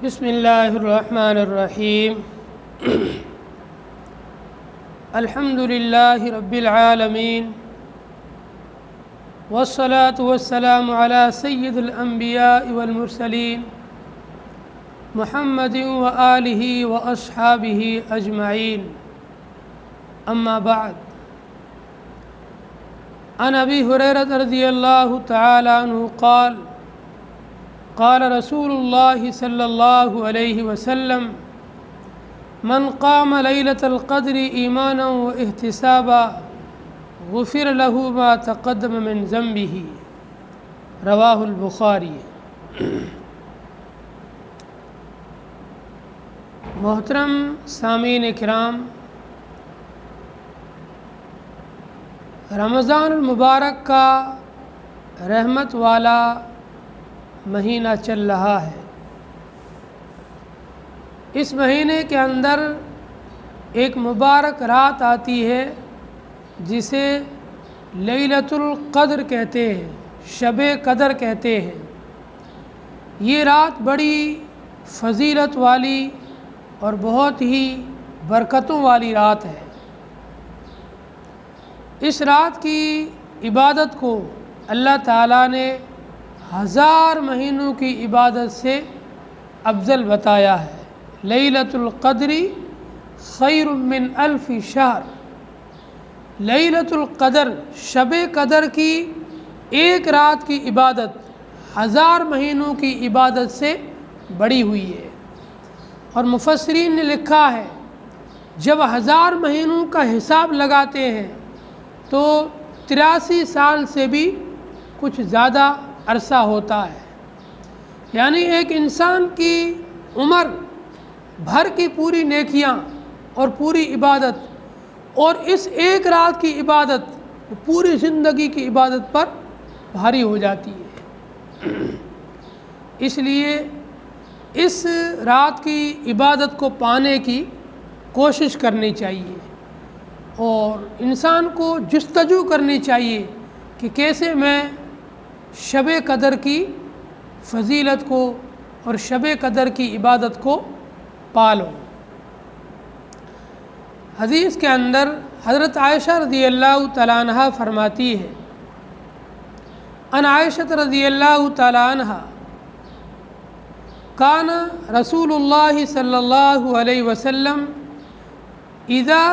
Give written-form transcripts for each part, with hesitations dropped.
بسم اللہ الرحمن الرحیم الحمد للہ رب العالمین والصلاة والسلام علی سید الانبیاء والمرسلین محمد وآلہ واصحابہ اجمعین اما بعد عن ابی ہریرہ رضی اللہ تعالی عنہ قال رسول اللہ صلی اللہ علیہ وسلم من قام لیلۃ القدر ایمانا واحتسابا غفر له ما تقدم من ذنبہ، رواہ البخاری۔ محترم سامعین کرام، رمضان المبارک کا رحمت والا مہینہ چل رہا ہے۔ اس مہینے کے اندر ایک مبارک رات آتی ہے جسے لیلۃ القدر کہتے ہیں، شب قدر کہتے ہیں۔ یہ رات بڑی فضیلت والی اور بہت ہی برکتوں والی رات ہے۔ اس رات کی عبادت کو اللہ تعالیٰ نے 1000 مہینوں کی عبادت سے افضل بتایا ہے۔ لیلۃ القدر خیر من 1000 شہر۔ لیلۃ القدر، شب قدر کی ایک رات کی عبادت 1000 مہینوں کی عبادت سے بڑی ہوئی ہے۔ اور مفسرین نے لکھا ہے جب 1000 مہینوں کا حساب لگاتے ہیں تو 83 سال سے بھی کچھ زیادہ عرصہ ہوتا ہے، یعنی ایک انسان کی عمر بھر کی پوری نیکیاں اور پوری عبادت اور اس ایک رات کی عبادت پوری زندگی کی عبادت پر بھاری ہو جاتی ہے۔ اس لیے اس رات کی عبادت کو پانے کی کوشش کرنی چاہیے اور انسان کو جستجو کرنی چاہیے کہ کیسے میں شب قدر کی فضیلت کو اور شب قدر کی عبادت کو پالوں۔ حدیث کے اندر حضرت عائشہ رضی اللہ تعالیٰ عنہ فرماتی ہے، ان عائشہ رضی اللہ تعالیٰ عنہ کان رسول اللہ صلی اللہ علیہ وسلم اذا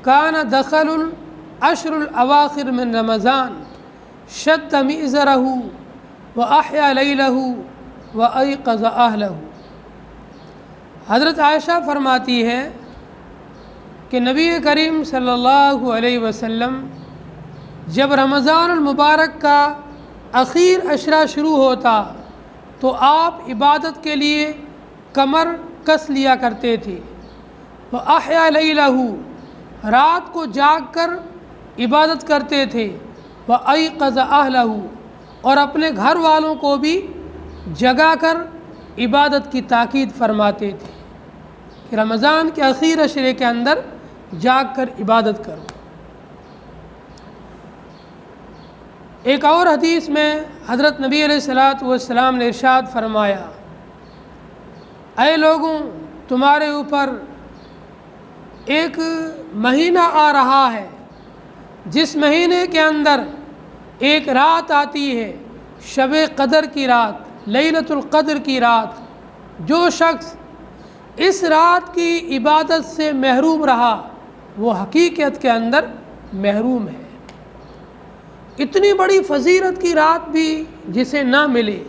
کان دخل العشر الاواخر من رمضان شد مئزرہ واحیا لیلہ وایقظ اہلہ۔ حضرت عائشہ فرماتی ہے کہ نبی کریم صلی اللہ علیہ وسلم جب رمضان المبارک کا اخیر عشرہ شروع ہوتا تو آپ عبادت کے لیے کمر کس لیا کرتے تھے، وَأَحْيَا لَيْلَهُ، رات کو جاگ کر عبادت کرتے تھے، وَأَيْقَظَ أَهْلَهُ، اور اپنے گھر والوں کو بھی جگا کر عبادت کی تاکید فرماتے تھے کہ رمضان کے اخیر عشرے کے اندر جاگ کر عبادت کرو۔ ایک اور حدیث میں حضرت نبی علیہ الصلوۃ والسلام نے ارشاد فرمایا، اے لوگوں، تمہارے اوپر ایک مہینہ آ رہا ہے جس مہینے کے اندر ایک رات آتی ہے، شب قدر کی رات، لیلۃ القدر کی رات۔ جو شخص اس رات کی عبادت سے محروم رہا وہ حقیقت کے اندر محروم ہے۔ اتنی بڑی فضیلت کی رات بھی جسے نہ ملے،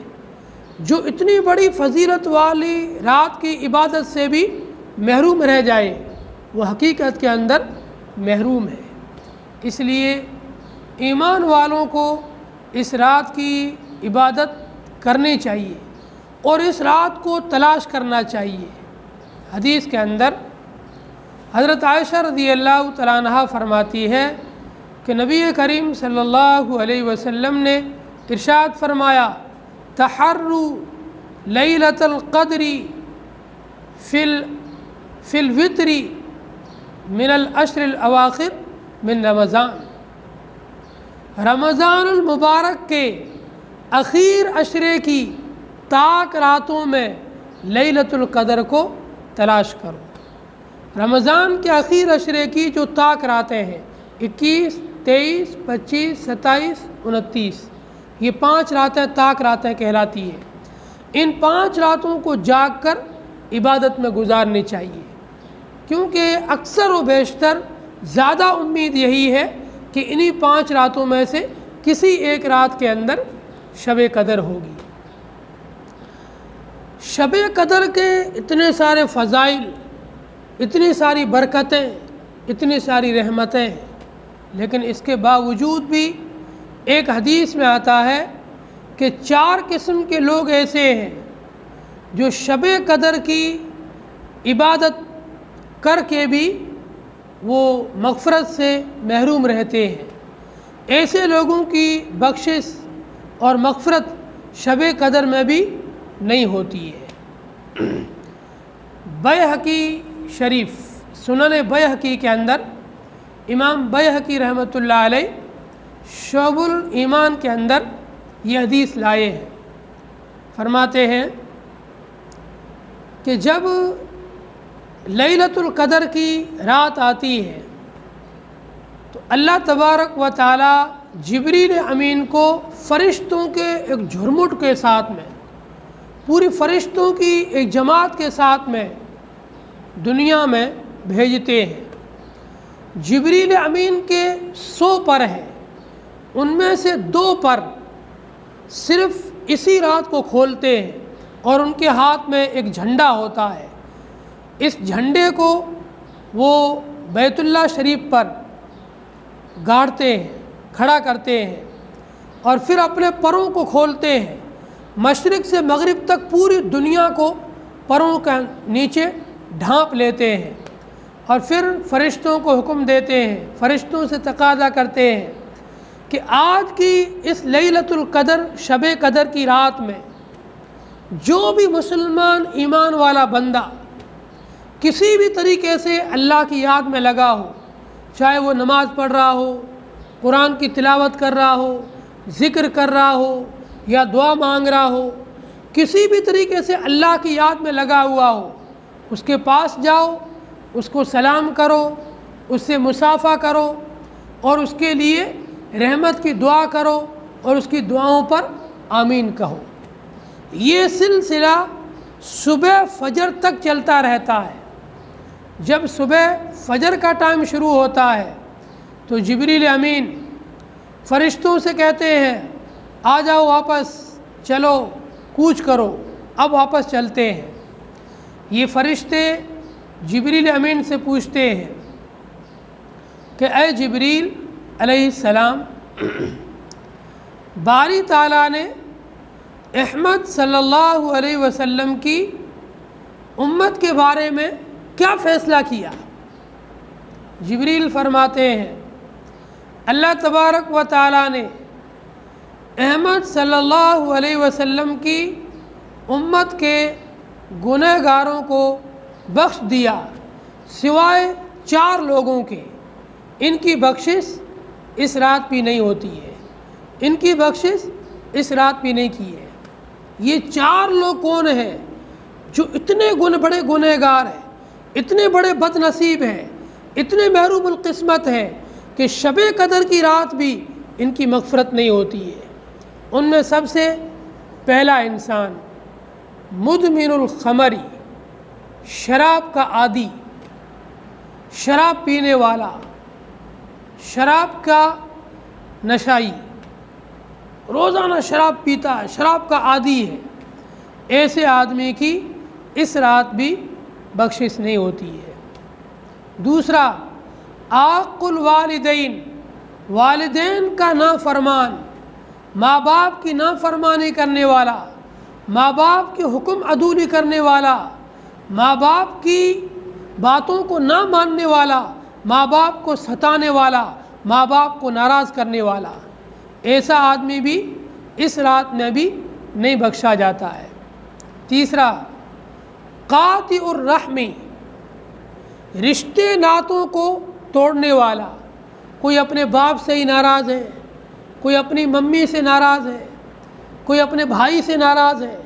جو اتنی بڑی فضیلت والی رات کی عبادت سے بھی محروم رہ جائے، وہ حقیقت کے اندر محروم ہے۔ اس لیے ایمان والوں کو اس رات کی عبادت کرنی چاہیے اور اس رات کو تلاش کرنا چاہیے۔ حدیث کے اندر حضرت عائشہ رضی اللہ تعالیٰ عنہ فرماتی ہے کہ نبی کریم صلی اللہ علیہ وسلم نے ارشاد فرمایا، تحروا لیلۃ القدر فی الوتر من العشر الاواخر من رمضان۔ رمضان المبارک کے اخیر عشرے کی طاق راتوں میں لیلۃ القدر کو تلاش کرو۔ رمضان کے آخر عشرے کی جو طاق راتیں ہیں 21، 23، 25، 27، 29، یہ 5 راتیں طاق راتیں کہلاتی ہیں۔ ان 5 راتوں کو جاگ کر عبادت میں گزارنی چاہیے، کیونکہ اکثر و بیشتر زیادہ امید یہی ہے کہ انہی 5 راتوں میں سے کسی ایک رات کے اندر شب قدر ہوگی۔ شب قدر کے اتنے سارے فضائل، اتنی ساری برکتیں، اتنی ساری رحمتیں، لیکن اس کے باوجود بھی ایک حدیث میں آتا ہے کہ 4 قسم کے لوگ ایسے ہیں جو شب قدر کی عبادت کر کے بھی وہ مغفرت سے محروم رہتے ہیں۔ ایسے لوگوں کی بخشش اور مغفرت شب قدر میں بھی نہیں ہوتی ہے۔ بیہقی شریف، سنن بیہقی کے اندر امام بیہقی رحمۃ اللہ علیہ شعب الایمان کے اندر یہ حدیث لائے ہیں۔ فرماتے ہیں کہ جب لیلۃ القدر کی رات آتی ہے تو اللہ تبارک و تعالی جبریل امین کو فرشتوں کے ایک جھرمٹ کے ساتھ میں، پوری فرشتوں کی ایک جماعت کے ساتھ میں دنیا میں بھیجتے ہیں۔ جبریل امین کے 100 پر ہیں، ان میں سے 2 پر صرف اسی رات کو کھولتے ہیں اور ان کے ہاتھ میں ایک جھنڈا ہوتا ہے۔ اس جھنڈے کو وہ بیت اللہ شریف پر گاڑتے ہیں، کھڑا کرتے ہیں اور پھر اپنے پروں کو کھولتے ہیں، مشرق سے مغرب تک پوری دنیا کو پروں کے نیچے ڈھانپ لیتے ہیں، اور پھر فرشتوں کو حکم دیتے ہیں، فرشتوں سے تقاضا کرتے ہیں کہ آج کی اس لیلۃ القدر شب قدر کی رات میں جو بھی مسلمان ایمان والا بندہ کسی بھی طریقے سے اللہ کی یاد میں لگا ہو، چاہے وہ نماز پڑھ رہا ہو، قرآن کی تلاوت کر رہا ہو، ذکر کر رہا ہو یا دعا مانگ رہا ہو، کسی بھی طریقے سے اللہ کی یاد میں لگا ہوا ہو، اس کے پاس جاؤ، اس کو سلام کرو، اس سے مصافحہ کرو اور اس کے لیے رحمت کی دعا کرو اور اس کی دعاؤں پر آمین کہو۔ یہ سلسلہ صبح فجر تک چلتا رہتا ہے۔ جب صبح فجر کا ٹائم شروع ہوتا ہے تو جبریل امین فرشتوں سے کہتے ہیں آ جاؤ واپس، چلو کوچ کرو، اب واپس چلتے ہیں۔ یہ فرشتے جبریل امین سے پوچھتے ہیں کہ اے جبریل علیہ السلام، باری تعالیٰ نے احمد صلی اللہ علیہ وسلم کی امت کے بارے میں کیا فیصلہ کیا؟ جبریل فرماتے ہیں اللہ تبارک و تعالیٰ نے احمد صلی اللہ علیہ وسلم کی امت کے گنہ گاروں کو بخش دیا سوائے 4 لوگوں کے۔ ان کی بخشش اس رات بھی نہیں ہوتی ہے، ان کی بخشش اس رات بھی نہیں کی ہے۔ یہ 4 لوگ کون ہیں جو اتنے بڑے گنہ گار ہیں، اتنے بڑے بد نصیب ہیں، اتنے محروم القسمت ہیں کہ شب قدر کی رات بھی ان کی مغفرت نہیں ہوتی ہے۔ ان میں سب سے پہلا انسان مدمن الخمری، شراب کا عادی، شراب پینے والا، شراب کا نشائی، روزانہ شراب پیتا ہے، شراب کا عادی ہے، ایسے آدمی کی اس رات بھی بخشش نہیں ہوتی ہے۔ دوسرا عاق الوالدین، والدین کا نافرمان، ماں باپ کی نافرمانی کرنے والا، ماں باپ کے حکم عدولی کرنے والا، ماں باپ کی باتوں کو نہ ماننے والا، ماں باپ کو ستانے والا، ماں باپ کو ناراض کرنے والا، ایسا آدمی بھی اس رات میں بھی نہیں بخشا جاتا ہے۔ تیسرا قاطع الرحمی، رشتے ناتوں کو توڑنے والا، کوئی اپنے باپ سے ہی ناراض ہے، کوئی اپنی ممی سے ناراض ہے، کوئی اپنے بھائی سے ناراض ہے،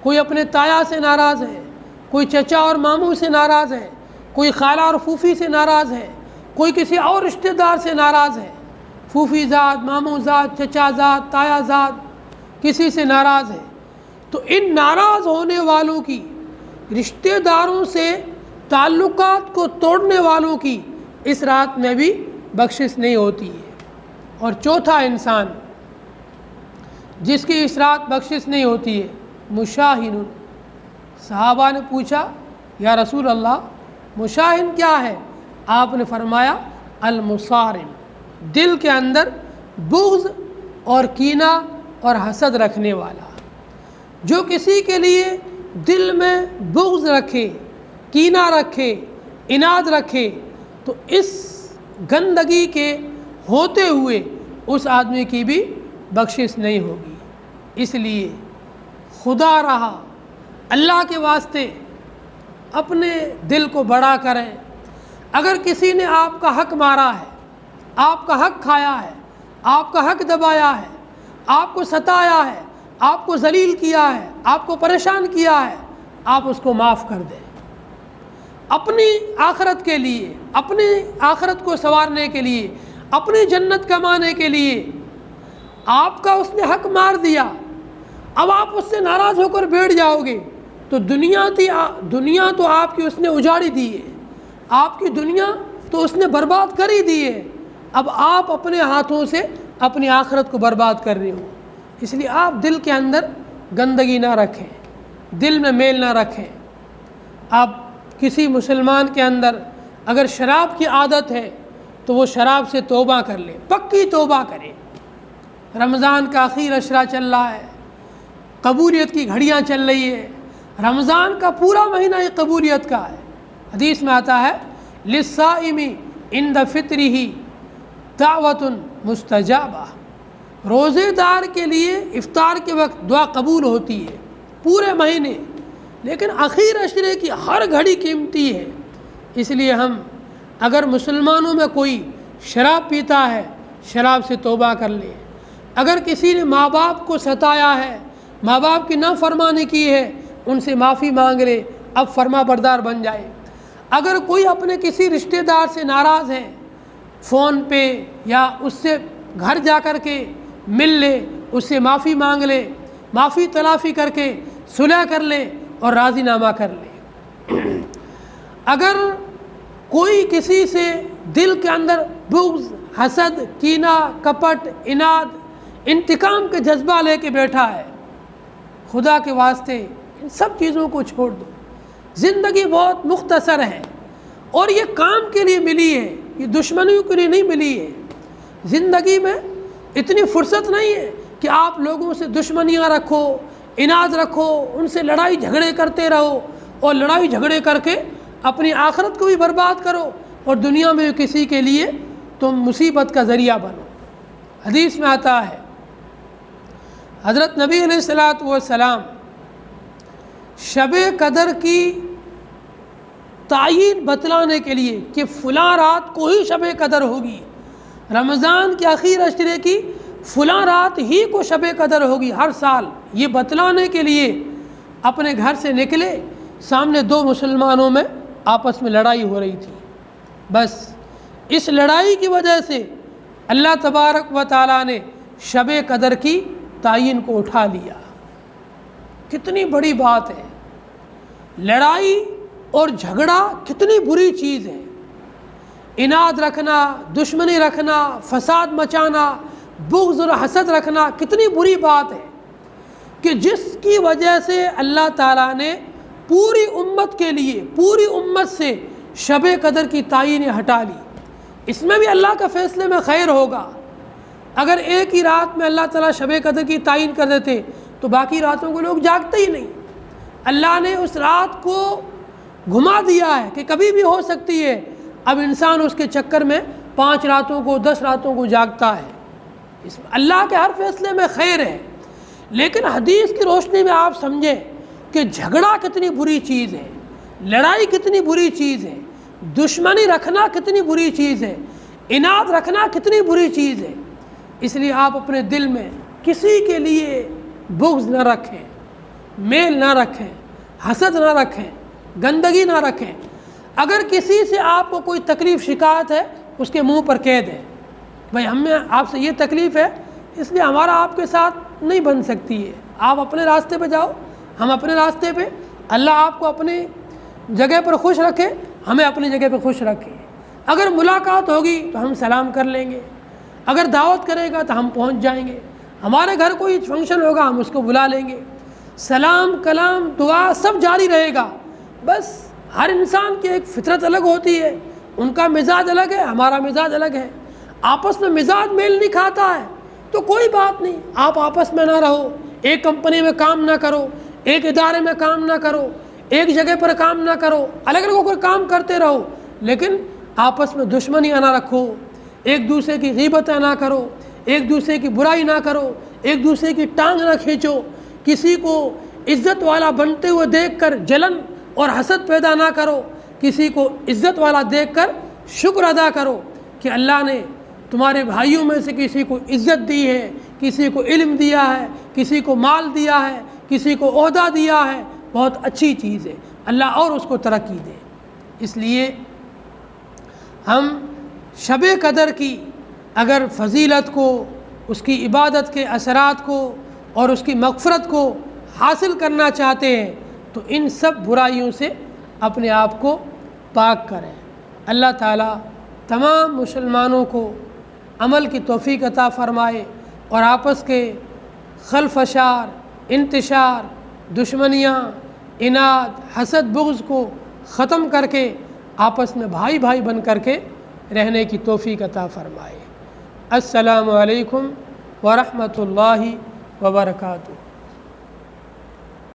کوئی اپنے تایا سے ناراض ہے، کوئی چچا اور ماموں سے ناراض ہے، کوئی خالہ اور پھوپھی سے ناراض ہے، کوئی کسی اور رشتہ دار سے ناراض ہے، پھوپھی ذات، ماموں ذات، چچا ذات، تایا ذات کسی سے ناراض ہے، تو ان ناراض ہونے والوں کی، رشتہ داروں سے تعلقات کو توڑنے والوں کی اس رات میں بھی بخشش نہیں ہوتی ہے۔ اور چوتھا انسان جس کی اس رات بخشش نہیں ہوتی ہے، مشاہن۔ صحابہ نے پوچھا یا رسول اللہ مشاہن کیا ہے؟ آپ نے فرمایا المصارم، دل کے اندر بغض اور کینہ اور حسد رکھنے والا، جو کسی کے لیے دل میں بغض رکھے، کینہ رکھے، عناد رکھے، تو اس گندگی کے ہوتے ہوئے اس آدمی کی بھی بخشش نہیں ہوگی۔ اس لیے خدا رہا اللہ کے واسطے اپنے دل کو بڑا کریں۔ اگر کسی نے آپ کا حق مارا ہے، آپ کا حق کھایا ہے، آپ کا حق دبایا ہے، آپ کو ستایا ہے، آپ کو ذلیل کیا ہے، آپ کو پریشان کیا ہے، آپ اس کو معاف کر دیں۔ اپنی آخرت کے لیے، اپنی آخرت کو سنوارنے کے لیے، اپنی جنت کمانے کے لیے آپ کا اس نے حق مار دیا، اب آپ اس سے ناراض ہو کر بیٹھ جاؤ گے تو دنیا تو آپ کی اس نے اجاڑی دی ہے، آپ کی دنیا تو اس نے برباد کر ہی دی ہے، اب آپ اپنے ہاتھوں سے اپنی آخرت کو برباد کر رہے ہو۔ اس لیے آپ دل کے اندر گندگی نہ رکھیں، دل میں میل نہ رکھیں۔ آپ کسی مسلمان کے اندر اگر شراب کی عادت ہے تو وہ شراب سے توبہ کر لے، پکی توبہ کرے۔ رمضان کا آخری عشرہ چل رہا ہے، قبولیت کی گھڑیاں چل رہی ہے، رمضان کا پورا مہینہ یہ قبولیت کا ہے۔ حدیث میں آتا ہے للصائم عند فطرہ دعوۃ مستجابہ، روزے دار کے لیے افطار کے وقت دعا قبول ہوتی ہے پورے مہینے، لیکن اخیر عشرے کی ہر گھڑی قیمتی ہے۔ اس لیے ہم اگر مسلمانوں میں کوئی شراب پیتا ہے، شراب سے توبہ کر لے۔ اگر کسی نے ماں باپ کو ستایا ہے، ماں باپ کی نافرمانی کی ہے، ان سے معافی مانگ لے، اب فرما بردار بن جائے۔ اگر کوئی اپنے کسی رشتہ دار سے ناراض ہے، فون پہ یا اس سے گھر جا کر کے مل لے، اس سے معافی مانگ لے، معافی تلافی کر کے صلح کر لے اور راضی نامہ کر لے۔ اگر کوئی کسی سے دل کے اندر بغض، حسد، کینہ، کپٹ، عناد، انتقام کے جذبہ لے کے بیٹھا ہے، خدا کے واسطے ان سب چیزوں کو چھوڑ دو۔ زندگی بہت مختصر ہے اور یہ کام کے لیے ملی ہے، یہ دشمنیوں کے لیے نہیں ملی ہے۔ زندگی میں اتنی فرصت نہیں ہے کہ آپ لوگوں سے دشمنیاں رکھو، عناد رکھو، ان سے لڑائی جھگڑے کرتے رہو اور لڑائی جھگڑے کر کے اپنی آخرت کو بھی برباد کرو اور دنیا میں کسی کے لیے تم مصیبت کا ذریعہ بنو۔ حدیث میں آتا ہے حضرت نبی علیہ السلام شب قدر کی تعین بتلانے کے لیے کہ فلاں رات کو ہی شب قدر ہوگی، رمضان کے آخر عشرے کی فلاں رات ہی کو شب قدر ہوگی ہر سال، یہ بتلانے کے لیے اپنے گھر سے نکلے۔ سامنے دو مسلمانوں میں آپس میں لڑائی ہو رہی تھی، بس اس لڑائی کی وجہ سے اللہ تبارک و تعالیٰ نے شب قدر کی تعین کو اٹھا لیا۔ کتنی بڑی بات ہے! لڑائی اور جھگڑا کتنی بری چیز ہے، عناد رکھنا، دشمنی رکھنا، فساد مچانا، بغض اور حسد رکھنا کتنی بری بات ہے کہ جس کی وجہ سے اللہ تعالیٰ نے پوری امت کے لیے، پوری امت سے شب قدر کی تعین ہٹا لی۔ اس میں بھی اللہ کا فیصلے میں خیر ہوگا۔ اگر ایک ہی رات میں اللہ تعالیٰ شب قدر کی تعین کر دیتے تو باقی راتوں کو لوگ جاگتے ہی نہیں۔ اللہ نے اس رات کو گھما دیا ہے کہ کبھی بھی ہو سکتی ہے، اب انسان اس کے چکر میں 5 راتوں کو 10 راتوں کو جاگتا ہے۔ اس میں اللہ کے ہر فیصلے میں خیر ہے، لیکن حدیث کی روشنی میں آپ سمجھیں کہ جھگڑا کتنی بری چیز ہے، لڑائی کتنی بری چیز ہے، دشمنی رکھنا کتنی بری چیز ہے، عناد رکھنا کتنی بری چیز ہے۔ اس لیے آپ اپنے دل میں کسی کے لیے بغض نہ رکھیں، میل نہ رکھیں، حسد نہ رکھیں، گندگی نہ رکھیں۔ اگر کسی سے آپ کو کوئی تکلیف شکایت ہے اس کے منہ پر کہہ دیں بھائی ہمیں آپ سے یہ تکلیف ہے، اس لیے ہمارا آپ کے ساتھ نہیں بن سکتی ہے، آپ اپنے راستے پہ جاؤ، ہم اپنے راستے پہ، اللہ آپ کو اپنی جگہ پر خوش رکھے، ہمیں اپنی جگہ پہ خوش رکھے۔ اگر ملاقات ہوگی تو ہم سلام کر لیں گے، اگر دعوت کرے گا تو ہم پہنچ جائیں گے، ہمارے گھر کوئی فنکشن ہوگا ہم اس کو بلا لیں گے، سلام کلام دعا سب جاری رہے گا۔ بس ہر انسان کی ایک فطرت الگ ہوتی ہے، ان کا مزاج الگ ہے، ہمارا مزاج الگ ہے، آپس میں مزاج میل نہیں کھاتا ہے تو کوئی بات نہیں، آپ آپس میں نہ رہو، ایک کمپنی میں کام نہ کرو، ایک ادارے میں کام نہ کرو، ایک جگہ پر کام نہ کرو، الگ الگ ہو کر کام کرتے رہو، لیکن آپس میں دشمنیاں نہ رکھو، ایک دوسرے کی غیبتیں نہ کرو، ایک دوسرے کی برائی نہ کرو، ایک دوسرے کی ٹانگ نہ کھینچو، کسی کو عزت والا بنتے ہوئے دیکھ کر جلن اور حسد پیدا نہ کرو، کسی کو عزت والا دیکھ کر شکر ادا کرو کہ اللہ نے تمہارے بھائیوں میں سے کسی کو عزت دی ہے، کسی کو علم دیا ہے، کسی کو مال دیا ہے، کسی کو عہدہ دیا ہے، بہت اچھی چیز ہے، اللہ اور اس کو ترقی دے۔ اس لیے ہم شب قدر کی اگر فضیلت کو، اس کی عبادت کے اثرات کو اور اس کی مغفرت کو حاصل کرنا چاہتے ہیں تو ان سب برائیوں سے اپنے آپ کو پاک کریں۔ اللہ تعالیٰ تمام مسلمانوں کو عمل کی توفیق عطا فرمائے اور آپس کے خلفشار، انتشار، دشمنیاں، اناد، حسد، بغض کو ختم کر کے آپس میں بھائی بھائی بن کر کے رہنے کی توفیق عطا فرمائے۔ السلام علیکم ورحمۃ اللہ وبرکاتہ۔